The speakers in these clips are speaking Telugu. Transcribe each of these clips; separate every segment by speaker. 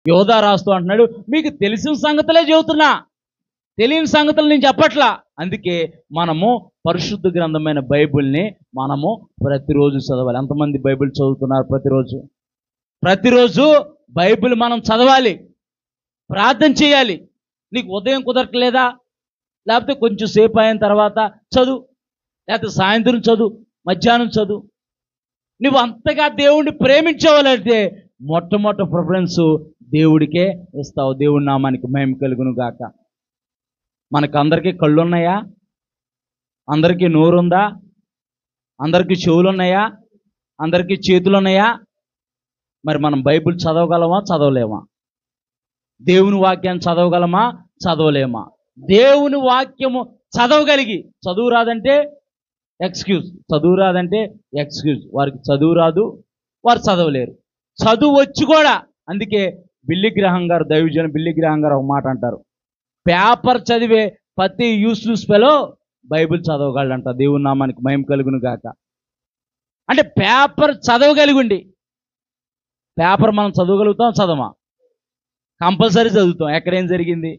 Speaker 1: యోధా రాస్తూ అంటున్నాడు, మీకు తెలిసిన సంగతులే చెబుతున్నా, తెలియని సంగతులు నేను చెప్పట్లా. అందుకే మనము పరిశుద్ధ గ్రంథమైన బైబిల్ని మనము ప్రతిరోజు చదవాలి. ఎంతమంది బైబిల్ చదువుతున్నారు? ప్రతిరోజు బైబిల్ మనం చదవాలి, ప్రార్థన చేయాలి. నీకు ఉదయం కుదరట్లేదా? లేకపోతే కొంచెం సేపు అయిన తర్వాత చదువు, లేకపోతే సాయంత్రం చదువు, మధ్యాహ్నం చదువు. నువ్వు అంతగా దేవుడిని ప్రేమించేవాళ్ళైతే మొట్టమొదటి ప్రిఫరెన్స్ దేవుడికే ఇస్తావు. దేవుడి నామానికి మహిమ కలుగును గాక. మనకు అందరికీ కళ్ళు ఉన్నాయా? అందరికీ నోరుందా? అందరికీ చెవులు ఉన్నాయా? అందరికీ చేతులు ఉన్నాయా? మరి మనం బైబిల్ చదవగలమా? చదవలేమా? దేవుని వాక్యాన్ని చదవగలమా? చదవలేమా? దేవుని వాక్యము చదవగలిగి, చదువు రాదంటే ఎక్స్క్యూజ్, చదువు రాదంటే ఎక్స్క్యూజ్. వారికి చదువు రాదు, వారు చదవలేరు. చదువు వచ్చి కూడా, అందుకే బిల్లి గ్రహం గారు, దైవజన బిల్లి గ్రహం గారు ఒక మాట అంటారు, పేపర్ చదివే ప్రతి యూస్లెస్ ఫెలో బైబిల్ చదవగలడంట. దేవుని నామానికి మహిమ కలుగును గాక. అంటే పేపర్ చదవగలిగుండి, పేపర్ మనం చదవగలుగుతాం, చదవమా? కంపల్సరీ చదువుతాం. ఎక్కడేం జరిగింది,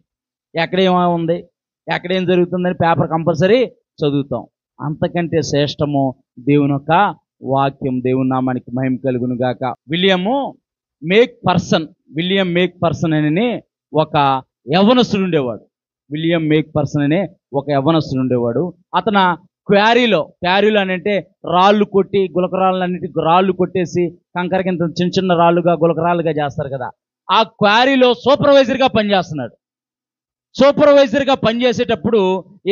Speaker 1: ఎక్కడేమో ఉంది, ఎక్కడేం జరుగుతుందని పేపర్ కంపల్సరీ చదువుతాం. అంతకంటే శ్రేష్టము దేవుని యొక్క వాక్యం. దేవుని నామానికి మహిమ కలుగును గాక. విలియం మేక్ పర్సన్ అని ఒక యవ్వనస్తుడు ఉండేవాడు. విలియం మేక్ పర్సన్ అనే ఒక యవ్వనస్తుడు ఉండేవాడు. అతను క్వారీలో అని అంటే రాళ్ళు కొట్టి, గులకరాళ్ళన్నిటికీ రాళ్ళు కొట్టేసి కంకర కింద చిన్న చిన్న రాళ్ళుగా గులకరాళ్ళుగా చేస్తారు కదా, ఆ క్వారీలో సూపర్వైజర్గా పనిచేస్తున్నాడు. సూపర్వైజర్గా పనిచేసేటప్పుడు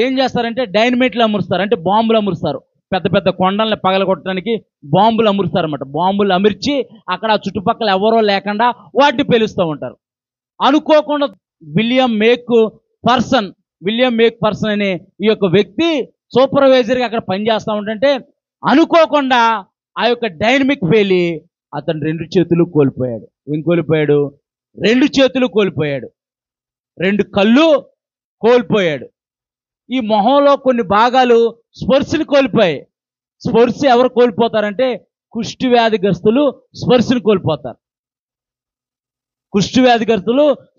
Speaker 1: ఏం చేస్తారంటే డైనమైట్లు అమరుస్తారు, అంటే బాంబులు అమరుస్తారు. పెద్ద పెద్ద కొండల్ని పగలగొట్టడానికి బాంబులు అమరుస్తారు అన్నమాట. బాంబులు అమర్చి అక్కడ చుట్టుపక్కల ఎవరో లేకుండా వాటిని పేలుస్తూ ఉంటారు. అనుకోకుండా విలియం మేక్ పర్సన్ అనే ఈ యొక్క వ్యక్తి సూపర్వైజర్గా అక్కడ పనిచేస్తూ ఉంటుంటే అనుకోకుండా ఆ యొక్క డైనమిక్ పేలి అతను 2 చేతులు కోల్పోయాడు. ఏం కోల్పోయాడు? 2 చేతులు కోల్పోయాడు, 2 కళ్ళు కోల్పోయాడు. ఈ మొహంలో కొన్ని భాగాలు స్పర్శను కోల్పోయాయి. స్పర్శ ఎవరు కోల్పోతారంటే కుష్టి వ్యాధిగ్రస్తులు స్పర్శను కోల్పోతారు.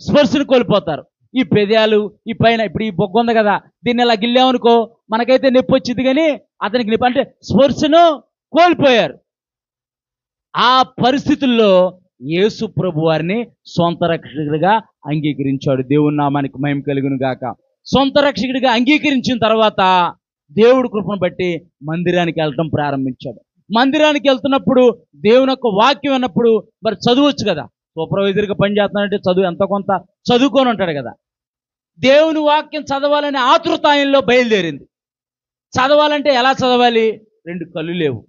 Speaker 1: స్పర్శను కోల్పోతారు. ఈ పెదాలు, ఈ పైన ఇప్పుడు ఈ బొగ్గ ఉంది కదా, దీన్ని ఇలా గిల్లామనుకో మనకైతే నొప్పి వచ్చింది, కానీ అతనికి నొప్పి అంటే స్పర్శను కోల్పోయారు. ఆ పరిస్థితుల్లో యేసు ప్రభు వారిని సొంత రక్షకుడిగా అంగీకరించాడు. దేవుని నామానికి మహిమ కలుగును గాక. సొంత రక్షకుడిగా అంగీకరించిన తర్వాత దేవుడి కృపను బట్టి మందిరానికి వెళ్ళటం ప్రారంభించాడు. మందిరానికి వెళ్తున్నప్పుడు దేవుని యొక్క వాక్యం అన్నప్పుడు మరి చదవచ్చు కదా. సూపర్వైజర్గా పనిచేస్తున్నాడంటే చదువు ఎంతో కొంత చదువుకొని ఉంటాడు కదా. దేవుని వాక్యం చదవాలనే ఆతృత ఆయనలో బయలుదేరింది. చదవాలంటే ఎలా చదవాలి? 2 కళ్ళు లేవు,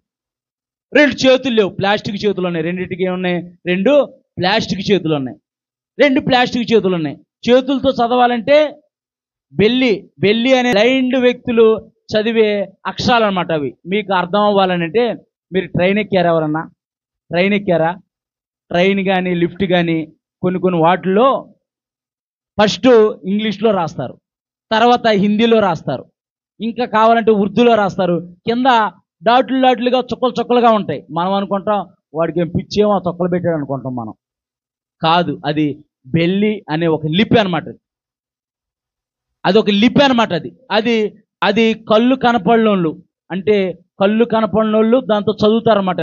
Speaker 1: 2 చేతులు లేవు, ప్లాస్టిక్ చేతులు ఉన్నాయి. రెండింటికి ఏమున్నాయి? 2 ప్లాస్టిక్ చేతులు ఉన్నాయి. 2 ప్లాస్టిక్ చేతులు ఉన్నాయి. చేతులతో చదవాలంటే బెల్లి అనే బ్లైండ్ వ్యక్తులు చదివే అక్షరాలు అనమాట అవి. మీకు అర్థం అవ్వాలనంటే మీరు ట్రైన్ ఎక్కారా? ఎవరన్నా ట్రైన్ ఎక్కారా? ట్రైన్ కానీ లిఫ్ట్ కానీ కొన్ని వాటిల్లో ఫస్ట్ ఇంగ్లీష్లో రాస్తారు, తర్వాత హిందీలో రాస్తారు, ఇంకా కావాలంటే ఉర్దూలో రాస్తారు. కింద డాట్లుగా చుక్కలుగా ఉంటాయి. మనం అనుకుంటాం వాడికి ఏం పిచ్చేమో ఆ చుక్కలు పెట్టాడు అనుకుంటాం. మనం కాదు, అది బెల్లి అనే ఒక లిపి అనమాట. అది ఒక లిపి అనమాట. అది కళ్ళు కనపడినోళ్ళు, అంటే కళ్ళు కనపడినోళ్ళు దాంతో చదువుతారు అన్నమాట.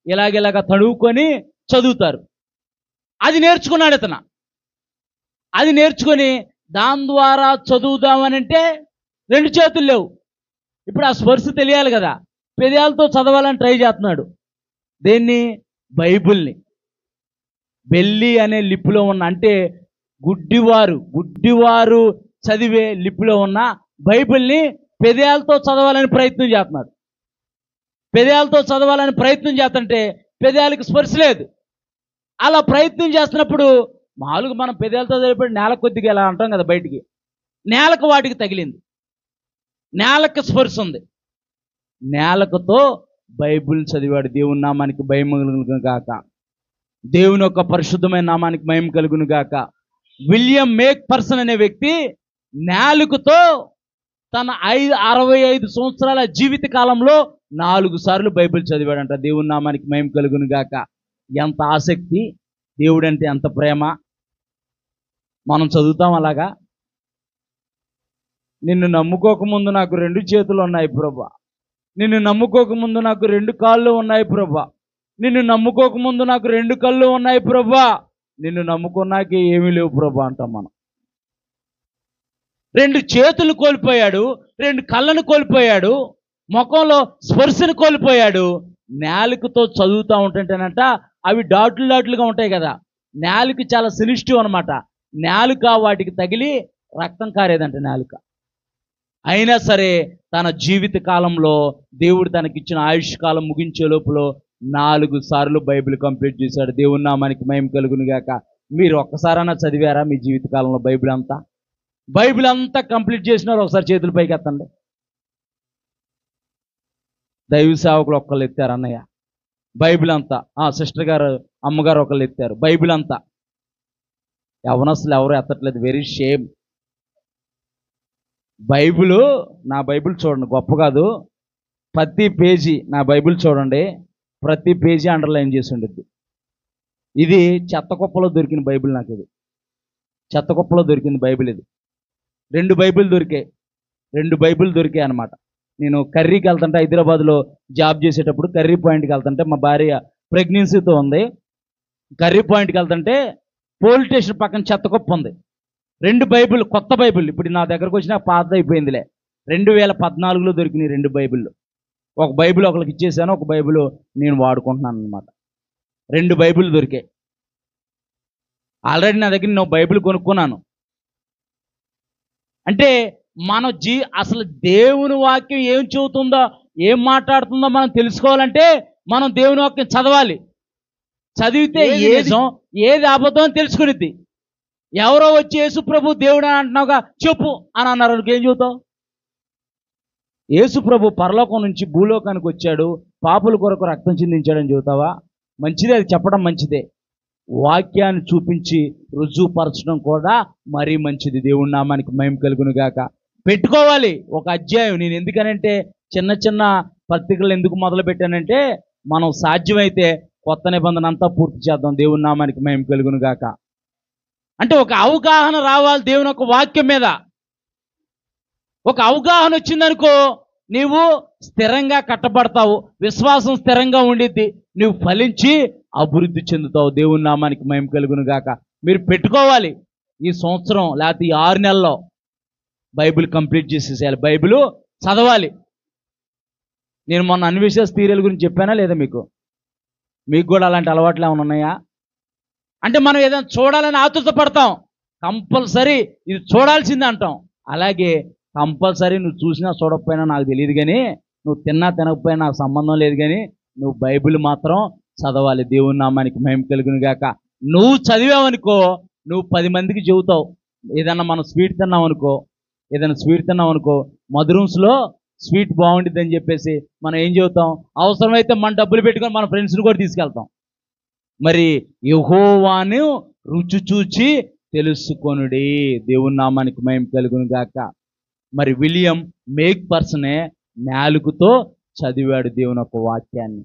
Speaker 1: ఇలాగ తడువుకొని చదువుతారు. అది నేర్చుకున్నాడు ఇతను. అది నేర్చుకొని దాని ద్వారా చదువుదామనంటే 2 చేతులు లేవు. ఇప్పుడు ఆ స్పర్శ తెలియాలి కదా, పెదాలతో చదవాలని ట్రై చేస్తున్నాడు. దేన్ని? బైబిల్ని. బెల్లి అనే లిపిలో ఉన్న, అంటే గుడ్డివారు చదివే లిపిలో ఉన్న బైబిల్ని పెదాలతో చదవాలని ప్రయత్నం చేస్తున్నాడు. పెదాలతో చదవాలని ప్రయత్నం చేస్తుంటే పెదాలకు స్పర్శ లేదు. అలా ప్రయత్నం చేస్తున్నప్పుడు మామూలుగా మనం పెదాలతో చదివేప్పుడు నేల కొద్దిగా ఎలా అంటాం కదా, బయటికి నేలకు వాటికి తగిలింది. నేలకు స్పర్శ ఉంది. నేలకుతో బైబిల్ చదివాడు. దేవుని నామానికి భయం కలుగును గాక. దేవుని యొక్క పరిశుద్ధమైన నామానికి మహిమ కలుగును గాక. విలియం మేక్ పర్సన్ అనే వ్యక్తి నేలకుతో తన 65 సంవత్సరాల జీవిత కాలంలో 4 సార్లు బైబిల్ చదివాడంట. దేవుని నామానికి మహిమ కలుగును గాక. ఎంత ఆసక్తి, దేవుడంటే ఎంత ప్రేమ, మనం చదువుతాం అలాగా. నిన్ను నమ్ముకోకముందు నాకు 2 చేతులు ఉన్నాయి ప్రభా, నిన్ను నమ్ముకోకముందు నాకు 2 కాళ్ళు ఉన్నాయి ప్రభా, నిన్ను నమ్ముకోకముందు నాకు 2 కళ్ళు ఉన్నాయి ప్రభా, నిన్ను నమ్ముకున్నాక ఏమీ లేవు ప్రభా అంటాం మనం. 2 చేతులు కోల్పోయాడు, 2 కళ్ళను కోల్పోయాడు, ముఖంలో స్పర్శను కోల్పోయాడు. నేలకుతో చదువుతూ ఉంటుంటేనంట అవి డాట్లుగా ఉంటాయి కదా, నేలకు చాలా సెన్సిటివ్ అనమాట. నేలుక వాటికి తగిలి రక్తం కారేదంట నేలుక. అయినా సరే తన జీవిత కాలంలో దేవుడు తనకిచ్చిన ఆయుష్ కాలం ముగించే లోపల 4 సార్లు బైబిల్ కంప్లీట్ చేశాడు. దేవుని నామానికి మహిమ కలుగును గాక. మీరు ఒక్కసారైనా చదివారా మీ జీవిత కాలంలో బైబిల్ అంతా? బైబిల్ అంతా కంప్లీట్ చేసినారు ఒకసారి చేతుల పైకి ఎత్తండి. దైవ సేవకులు ఒక్కళ్ళు ఎత్తారు అన్నయ్య బైబిల్ అంతా. సిస్టర్ గారు అమ్మగారు ఒకళ్ళు ఎత్తారు బైబిల్ అంతా. యవనస్తులు ఎవరు ఎత్తట్లేదు, వెరీ షేమ్. బైబిల్, నా బైబిల్ చూడండి, గొప్ప కాదు, ప్రతి పేజీ నా బైబిల్ చూడండి, ప్రతి పేజీ అండర్లైన్ చేసి ఉండద్ది. ఇది చెత్త కుప్పలో దొరికిన బైబిల్, నాకు ఇది చెత్త కుప్పలో దొరికింది బైబిల్. ఇది 2 బైబిల్ దొరికాయి అనమాట. నేను కర్రీకి వెళ్తుంటే, హైదరాబాద్లో జాబ్ చేసేటప్పుడు కర్రీ పాయింట్కి వెళ్తుంటే, మా భార్య ప్రెగ్నెన్సీతో ఉంది. కర్రీ పాయింట్కి వెళ్తుంటే పోలీస్ స్టేషన్ పక్కన చెత్త కుప్ప ఉంది. 2 బైబిల్, కొత్త బైబిల్, ఇప్పుడు నా దగ్గరకు వచ్చినా పాత అయిపోయిందిలే. 2014లో దొరికినాయి 2 బైబిళ్ళు. ఒక బైబిల్ ఒకరికి ఇచ్చేసాను, ఒక బైబిల్ నేను వాడుకుంటున్నాను అనమాట. 2 బైబిల్ దొరికాయి. ఆల్రెడీ నా దగ్గర నేను బైబిల్ కొనుక్కున్నాను. అంటే మన అసలు దేవుని వాక్యం ఏం చెబుతుందో, ఏం మాట్లాడుతుందో మనం తెలుసుకోవాలంటే మనం దేవుని వాక్యం చదవాలి. చదివితే ఏది అబద్ధం అని తెలుసుకునిద్ది. ఎవరో వచ్చి యేసు ప్రభు దేవుడు అని అంటున్నావుగా, చెప్పు అని అన్నారు, ఏం చెబుతావు? యేసు ప్రభు పరలోకం నుంచి భూలోకానికి వచ్చాడు, పాపుల కొరకు రక్తం చిందించాడని చెబుతావా? మంచిదే, అది చెప్పడం మంచిదే. వాక్యాన్ని చూపించి రుజువుపరచడం కూడా మరీ మంచిది. దేవుని నామానికి మహిమ కలుగును గాక. పెట్టుకోవాలి ఒక అధ్యాయం. నేను ఎందుకనంటే చిన్న చిన్న పత్రికలు ఎందుకు మొదలు పెట్టానంటే, మనం సాధ్యమైతే కొత్త నిబంధన అంతా పూర్తి చేద్దాం. దేవుని నామానికి మహిమ కలుగును గాక. అంటే ఒక అవగాహన రావాలి దేవుని యొక్క వాక్యం మీద. ఒక అవగాహన వచ్చిందనుకో, నీవు స్థిరంగా కట్టబడతావు, విశ్వాసం స్థిరంగా ఉండిద్ది, నువ్వు ఫలించి అభివృద్ధి చెందుతావు. దేవుని నామానికి మహిమ కలుగును గాక. మీరు పెట్టుకోవాలి, ఈ సంవత్సరం లేకపోతే ఈ 6 నెలల్లో బైబిల్ కంప్లీట్ చేసేసేయాలి, బైబిల్ చదవాలి. నేను మొన్న అన్వేషణ థియరీల గురించి చెప్పానా లేదా మీకు? మీకు కూడా అలాంటి అలవాట్లు ఏమైనా ఉన్నాయా? అంటే మనం ఏదైనా చూడాలని ఆతృత పడతాం, కంపల్సరీ ఇది చూడాల్సిందే అంటాం. అలాగే కంపల్సరీ నువ్వు చూసినా చూడకపోయినా నాకు తెలియదు, కానీ నువ్వు తిన్నా తినకపోయినా నాకు సంబంధం లేదు, కానీ నువ్వు బైబిల్ మాత్రం చదవాలి. దేవుని నామానికి మహిమ కలుగును గాక. నువ్వు చదివావనుకో, నువ్వు 10 మందికి చెబుతావు. ఏదన్నా మనం స్వీట్ తిన్నాం అనుకో, మధురూమ్స్లో స్వీట్ బాగుండిద్ది అని చెప్పేసి మనం ఏం చెబుతాం? అవసరమైతే మన డబ్బులు పెట్టుకొని మన ఫ్రెండ్స్ని కూడా తీసుకెళ్తాం. మరి యెహోవాను రుచి చూచి తెలుసుకొనుడి. దేవుని నామానికి మహిమ కలుగును గాక. మరి విలియం మేక్ పర్సనే నాలుకతో చదివాడు దేవుని యొక్క వాక్యాన్ని.